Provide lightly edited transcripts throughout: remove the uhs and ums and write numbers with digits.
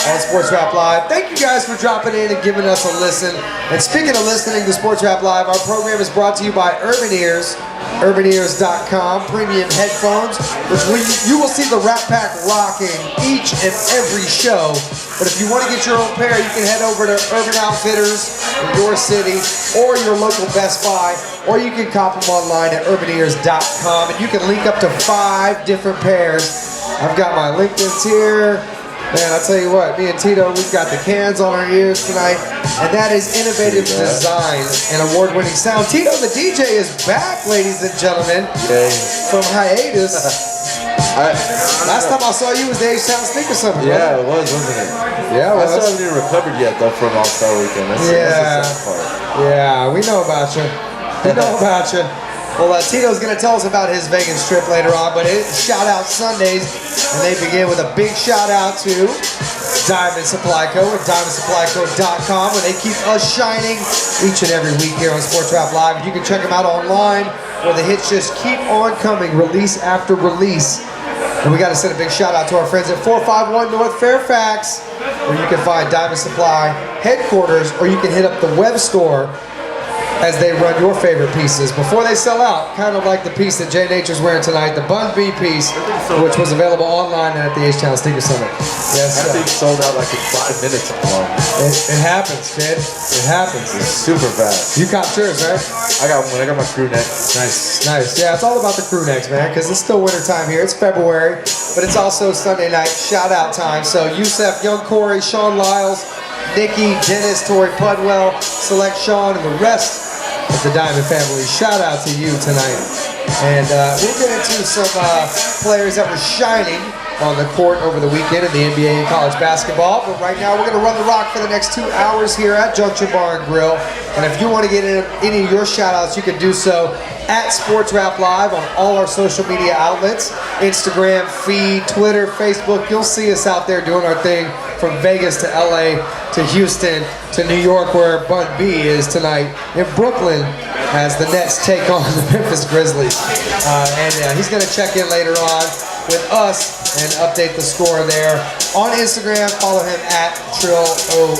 on Sports Rap Live. Thank you guys for dropping in and giving us a listen. And speaking of listening to Sports Rap Live, our program is brought to you by Urban Ears, urbanears.com, premium headphones, which you will see the Rap Pack rocking each and every show. But if you want to get your own pair, you can head over to Urban Outfitters in your city or your local Best Buy, or you can cop them online at urbanears.com, and you can link up to 5 different pairs. I've got my LinkedIn's here. Man, I'll tell you what, me and Tito, we've got the cans on our ears tonight, and that is innovative design and award-winning sound. Tito, the DJ, is back, ladies and gentlemen, from hiatus. Last time I saw you was the H-Town Sneaker Summit, yeah, it was, wasn't it? Yeah, it was. I still haven't even recovered yet, though, from All-Star Weekend. That's the sad part. Yeah, we know about you. We know about you. Well, Tito's going to tell us about his Vegas trip later on, but it's Shout Out Sundays, and they begin with a big shout out to Diamond Supply Co. at diamondsupplyco.com, where they keep us shining each and every week here on Sports Rap Live. You can check them out online, where the hits just keep on coming, release after release. And we got to send a big shout out to our friends at 451 North Fairfax, where you can find Diamond Supply headquarters, or you can hit up the web store as they run your favorite pieces before they sell out, kind of like the piece that Jay Nature's wearing tonight, the Bun B piece, which was available online and at the H-Town Sneaker Summit. Yes, I think sold out like in 5 minutes alone. It happens, kid. It happens. It's super fast. You copped yours, right? I got one. I got my crew neck. Nice, nice. Yeah, it's all about the crew necks, man, because it's still winter time here. It's February, but it's also Sunday night shout out time. So Yusef, Young Corey, Sean Lyles, Nikki, Dennis, Tori Pudwell, Select Sean, and the rest of the Diamond family. Shout out to you tonight. And we'll get into some players that were shining on the court over the weekend in the NBA and college basketball. But right now we're going to run the rock for the next 2 hours here at Junction Bar and Grill. And if you want to get in any of your shout outs, you can do so at Sports Rap Live on all our social media outlets, Instagram, feed, Twitter, Facebook. You'll see us out there doing our thing from Vegas to LA to Houston to New York, where Bun B is tonight, in Brooklyn, as the Nets take on the Memphis Grizzlies. And he's going to check in later on with us and update the score there. On Instagram, follow him at TrillOG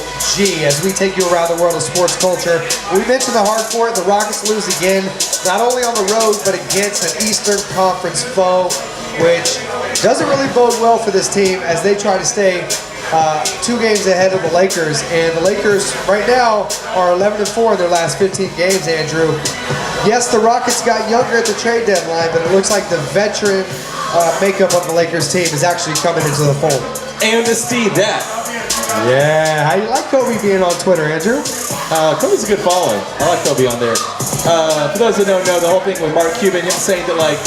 as we take you around the world of sports culture. We mentioned the hard court. The Rockets lose again, not only on the road, but against an Eastern Conference foe, which doesn't really bode well for this team as they try to stay 2 games ahead of the Lakers. And the Lakers right now are 11-4 in their last 15 games, Andrew. Yes, the Rockets got younger at the trade deadline, but it looks like the veteran makeup of the Lakers team is actually coming into the fold. And to see that. Yeah, how you like Kobe being on Twitter, Andrew? Kobe's a good follow. I like Kobe on there. For those that don't know, the whole thing with Mark Cuban, him saying that, like,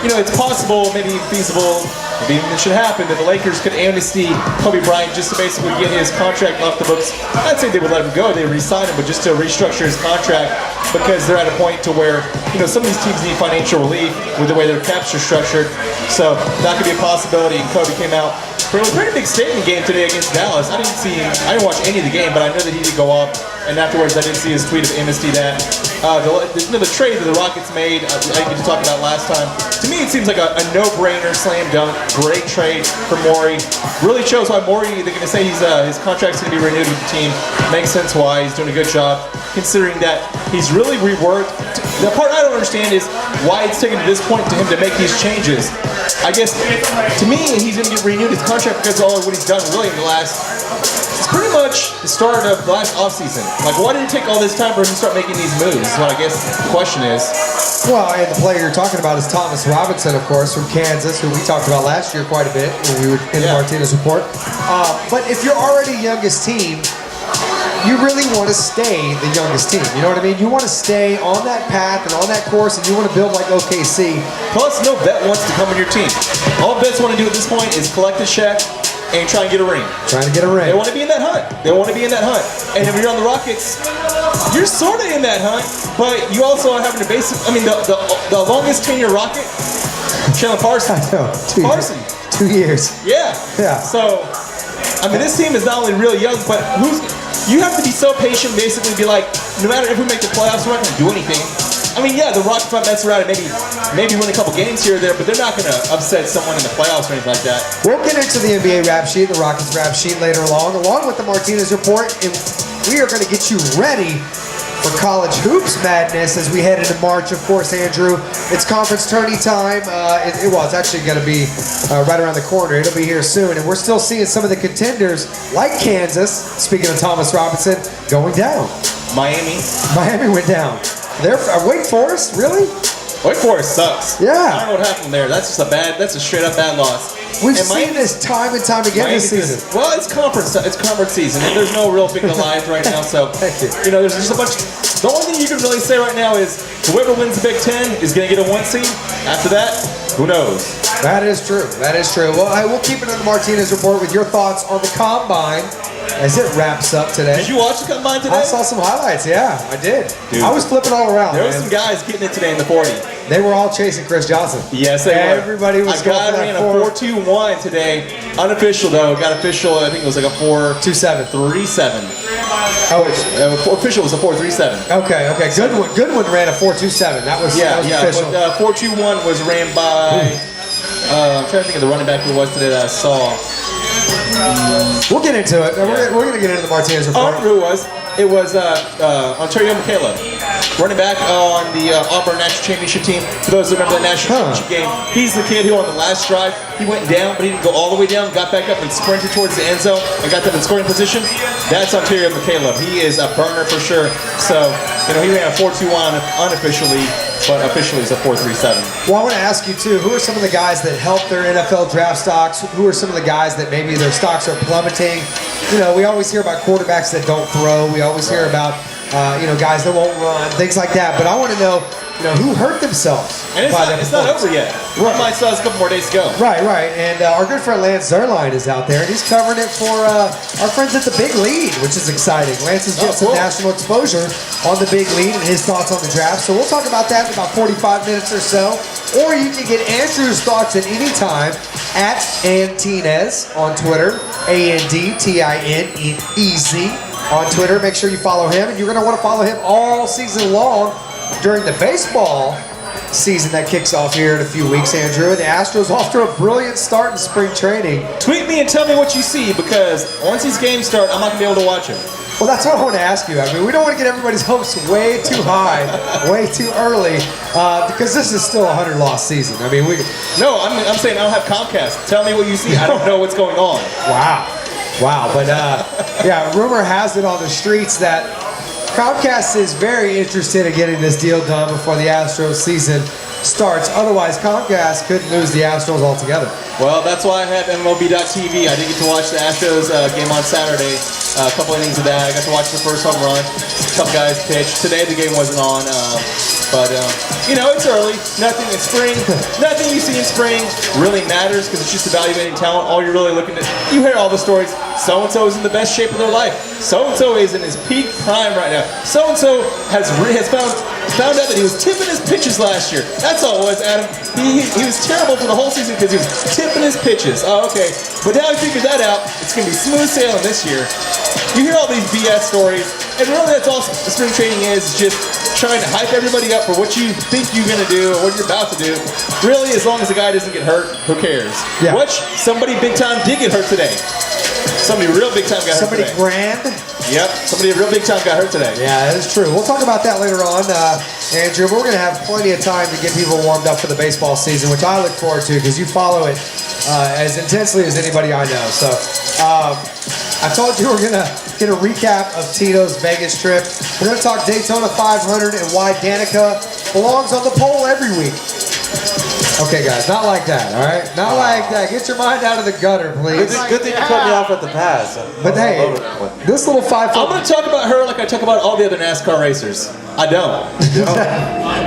you know, it's possible, maybe feasible, maybe even it should happen, that the Lakers could amnesty Kobe Bryant just to basically get his contract off the books. I'd say they would let him go, they re-sign him, but just to restructure his contract, because they're at a point to where, you know, some of these teams need financial relief with the way their caps are structured. So that could be a possibility. And Kobe came out for a pretty big statement game today against Dallas. I didn't watch any of the game, but I know that he did go off. And afterwards, I did see his tweet of amnesty that the trade that the Rockets made, I think we talked about last time. To me, it seems like a no-brainer, slam dunk, great trade for Morey. Really shows why Morey, they're going to say his contract's going to be renewed with the team. Makes sense why. He's doing a good job, considering that he's really reworked. The part I don't understand is why it's taken to this point to him to make these changes. I guess, to me, he's going to get renewed his contract because of all of what he's done really in the last... It's pretty much the start of the last offseason. Like, why did it take all this time for him to start making these moves? Is what I guess the question is. Well, and the player you're talking about is Thomas Robinson, of course, from Kansas, who we talked about last year quite a bit when we were in the Martinez report. But if you're already youngest team, you really want to stay the youngest team. You know what I mean? You want to stay on that path and on that course, and you want to build like OKC. Plus, no vet wants to come on your team. All vets want to do at this point is collect a check and try and get a ring. Trying to get a ring. They want to be in that hunt. They want to be in that hunt. And if you're on the Rockets, you're sort of in that hunt, but you also are having to the longest tenure Rocket, Chandler Parsons. I know. 2 years. 2 years. Yeah. Yeah. So, I mean, this team is not only really young, but you have to be so patient, basically be like, no matter if we make the playoffs, we're not going to do anything. I I mean, yeah, the Rockets might mess around and maybe win a couple games here or there, but they're not going to upset someone in the playoffs or anything like that. We'll get into the NBA rap sheet, the Rockets rap sheet later along with the Martinez report, and we are going to get you ready for college hoops madness as we head into March. Of course, Andrew, it's conference tourney time. It's actually going to be right around the corner. It'll be here soon, and we're still seeing some of the contenders like Kansas, speaking of Thomas Robinson, going down. Miami went down. Wake Forest, really? Wake Forest sucks. Yeah. I don't know what happened there. That's a straight up bad loss. We've seen this time and time again this season. Well, it's conference season, and there's no real big Goliath right now. So, Thank you. You know, there's just a bunch. The only thing you can really say right now is whoever wins the Big Ten is going to get a 1 seed. After that, who knows? That is true. That is true. Well, I will keep it in the Martinez report with your thoughts on the combine as it wraps up today. Did you watch the combine today? I saw some highlights. Yeah, I did. Dude, I was flipping all around. There were some guys getting it today in the 40. They were all chasing Chris Johnson. Yes, they were. Everybody was going for that. ran a 4.21 today. Unofficial though. Got official. I think it was like a 4.27. 37. Oh, official was a 4.37. Okay. Goodwin ran a 4.27. That was official. But 4.21 was ran by. I'm trying to think of the running back who it was today that I saw. We'll get into it. We're going to get into the Martinez I report. don't remember who it was. It was Ontario McCaleb, running back on the Auburn National Championship team. For those who remember the National Championship game, he's the kid who on the last drive, he went down, but he didn't go all the way down, got back up and sprinted towards the end zone and got them in scoring position. That's Ontario McCaleb. He is a burner for sure. So, he ran a 4.21 unofficially, but officially it's a 4.37. Well, I want to ask you too, who are some of the guys that help their NFL draft stocks? Who are some of the guys that maybe their stocks are plummeting? We always hear about quarterbacks that don't throw. We always hear about, guys that won't run, things like that. But I want to know, who hurt themselves. And it's not over yet. Right. Might still have a couple more days to go. Right. And our good friend Lance Zerline is out there, and he's covering it for our friends at the Big Lead, which is exciting. Lance has got some national exposure on the Big Lead and his thoughts on the draft. So we'll talk about that in about 45 minutes or so. Or you can get Andrew's thoughts at any time at Antinez on Twitter, ANDTINEZ on Twitter. Make sure you follow him, and you're going to want to follow him all season long during the baseball season that kicks off here in a few weeks, Andrew. The Astros off to a brilliant start in spring training. Tweet me and tell me what you see, because once these games start, I'm not going to be able to watch them. Well, that's what I want to ask you. I mean, we don't want to get everybody's hopes way too high, way too early, because this is still a 100-loss season. I mean, No, I'm saying I don't have Comcast. Tell me what you see. I don't know what's going on. Wow. But, rumor has it on the streets that Comcast is very interested in getting this deal done before the Astros season starts. Otherwise, Comcast could lose the Astros altogether. Well, that's why I have MLB.TV. I did get to watch the Astros game on Saturday. A couple innings of that. I got to watch the first home run. A couple guys pitched. Today the game wasn't on. But it's early. Nothing in spring. Nothing you see in spring really matters, because it's just evaluating talent. All you're really looking at, you hear all the stories. So-and-so is in the best shape of their life. So-and-so is in his peak prime right now. So-and-so has found out that he was tipping his pitches last year. That's all it was, Adam. He was terrible for the whole season because he was tipping his pitches. Oh, okay. But now he figured that out. It's going to be smooth sailing this year. You hear all these BS stories, and really that's all spring training is just trying to hype everybody up for what you think you're going to do or what you're about to do. Really, as long as the guy doesn't get hurt, who cares? Yeah. Which somebody big time did get hurt today. Somebody real big time got hurt today. Somebody grand? Yep, somebody real big time got hurt today. Yeah, that is true. We'll talk about that later on, Andrew. But we're going to have plenty of time to get people warmed up for the baseball season, which I look forward to because you follow it as intensely as anybody I know. So I told you we're going to get a recap of Tito's Vegas trip. We're going to talk Daytona 500 and why Danica belongs on the pole every week. Okay, guys, not like that, all right? Not like that. Get your mind out of the gutter, please. Good thing you cut me off at the pass. But hey, this little 5 foot... I'm going to talk about her like I talk about all the other NASCAR racers. I don't.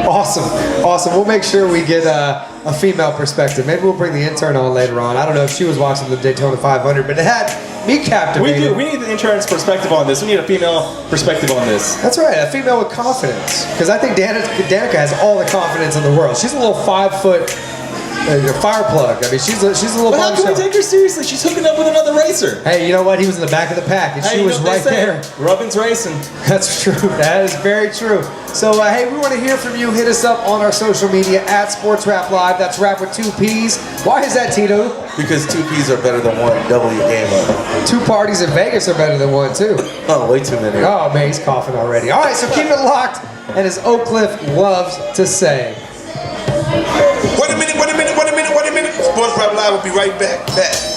Awesome. We'll make sure we get a female perspective. Maybe we'll bring the intern on later on. I don't know if she was watching the Daytona 500, but it had me captivated. We need the intern's perspective on this. We need a female perspective on this. That's right, a female with confidence. Because I think Danica has all the confidence in the world. She's a little 5 foot a fire plug. I mean, she's a little But how can we bombshell. take her seriously? She's hooking up with another racer. Hey, you know what? He was in the back of the pack, and Hey, she you was know what right they say? there. Rubbin's racing. That's true. That is very true. So, hey, we want to hear from you. Hit us up on our social media at Sports Rap Live. That's rap with 2 P's. Why is that, Tito? Because 2 P's are better than 1. Double your game up. 2 parties in Vegas are better than 1, too. Oh, way too many. Oh, man, he's coughing already. All right, so keep it locked. And as Oak Cliff loves to say. Wait a minute. Sports Rap Live will be right back.